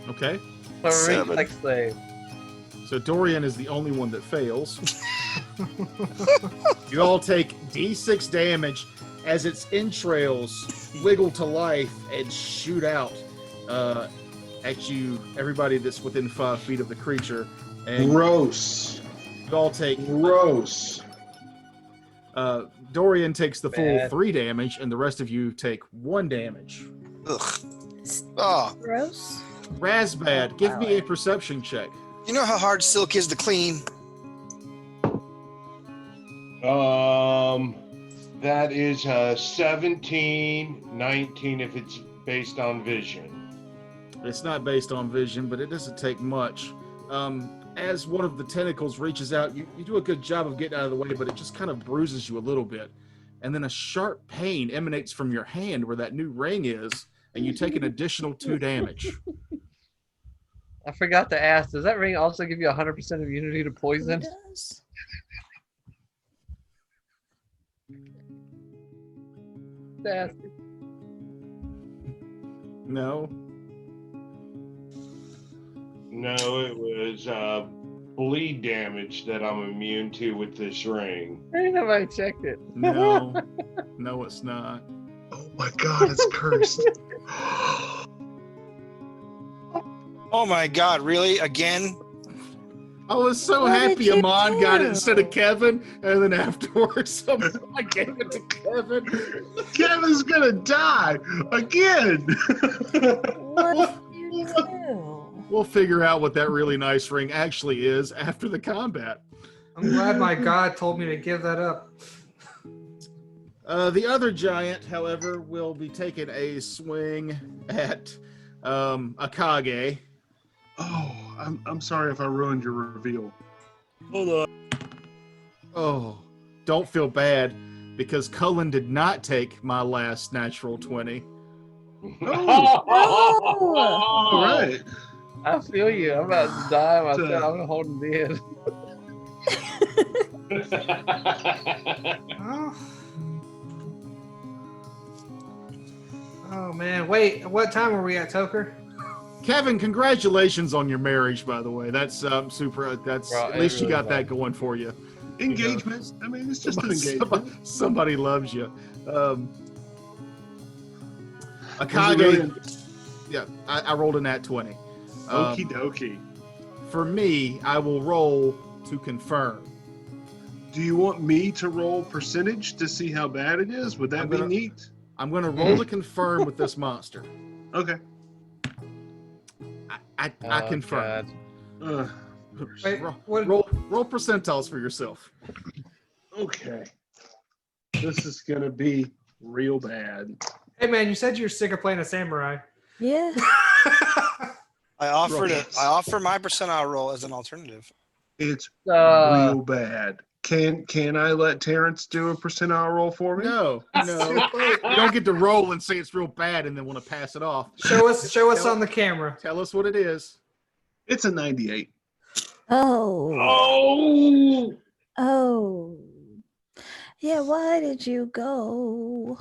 Okay. Reflex save. So Dorian is the only one that fails. You all take D6 damage as its entrails wiggle to life and shoot out at you, everybody that's within 5 feet of the creature. And Gross. you all take... Gross. Dorian takes the full Bad. 3 damage, and the rest of you take 1 damage. Ugh. Oh, Gross. Razbad, give me a perception check. you know how hard silk is to clean? That is 17, 19 if it's based on vision. It's not based on vision, but it doesn't take much. As one of the tentacles reaches out, you do a good job of getting out of the way, but it just kind of bruises you a little bit. And then a sharp pain emanates from your hand where that new ring is, and you take an additional 2 damage. I forgot to ask, does that ring also give you 100% immunity to poison? It does. Nasty. No. No, it was bleed damage that I'm immune to with this ring. I didn't know I checked it. No. No, it's not. Oh my god, it's cursed. Oh my God, really? Again? I was so What happy did you Amon got it do? instead of Kevin, and then afterwards I gave it to Kevin. Kevin's gonna die again. What did you do? We'll figure out what that really nice ring actually is after the combat. I'm glad my god told me to give that up. The other giant, however, will be taking a swing at Akage. Oh, I'm sorry if I ruined your reveal. Hold on. Oh, don't feel bad, because Cullen did not take my last natural 20. All right. I feel you. I'm about to die myself. I'm holding it in. Oh man, wait, what time are we at, Toker? Kevin, congratulations on your marriage, by the way. That's super. That's Bro, at least you really got that was. going for you. Engagement. I mean, it's just an engagement. Somebody loves you. Was it really- Akage. Yeah, I rolled a nat 20. Okie dokie. For me, I will roll to confirm. Do you want me to roll percentage to see how bad it is? Would that be neat? I'm going to roll to confirm with this monster. Okay. I confirm. Wait, roll percentiles for yourself. Okay. This is going to be real bad. Hey man, you said you're sick of playing a samurai. Yeah. I offer my percentile roll as an alternative. It's real bad. Can I let Terrence do a percentile roll for me? No. You don't get to roll and say it's real bad and then want to pass it off. Show us on the camera. Tell us what it is. It's a 98. Oh. Yeah, why did you go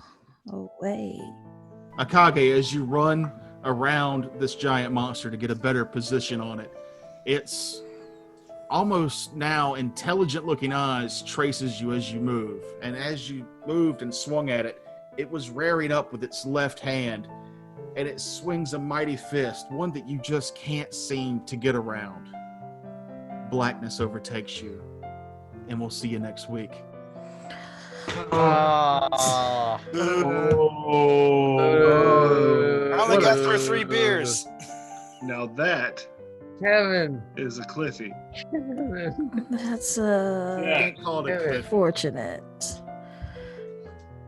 away? Akage, as you run around this giant monster to get a better position on it, its almost now intelligent looking eyes traces you as you move. And as you moved and swung at it, it was rearing up with its left hand, and it swings a mighty fist, one that you just can't seem to get around. Blackness overtakes you, and we'll see you next week. I only got through 3 beers. Now that Kevin is a Cliffy. That's unfortunate.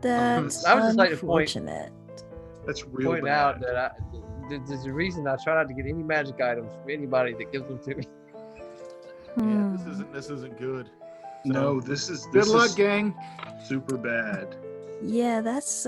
That's I would just like to unfortunate. That's real point bad. out that there's a reason I try not to get any magic items from anybody that gives them to me. Yeah, this isn't good. No, this is good luck, gang. Super bad. Yeah, that's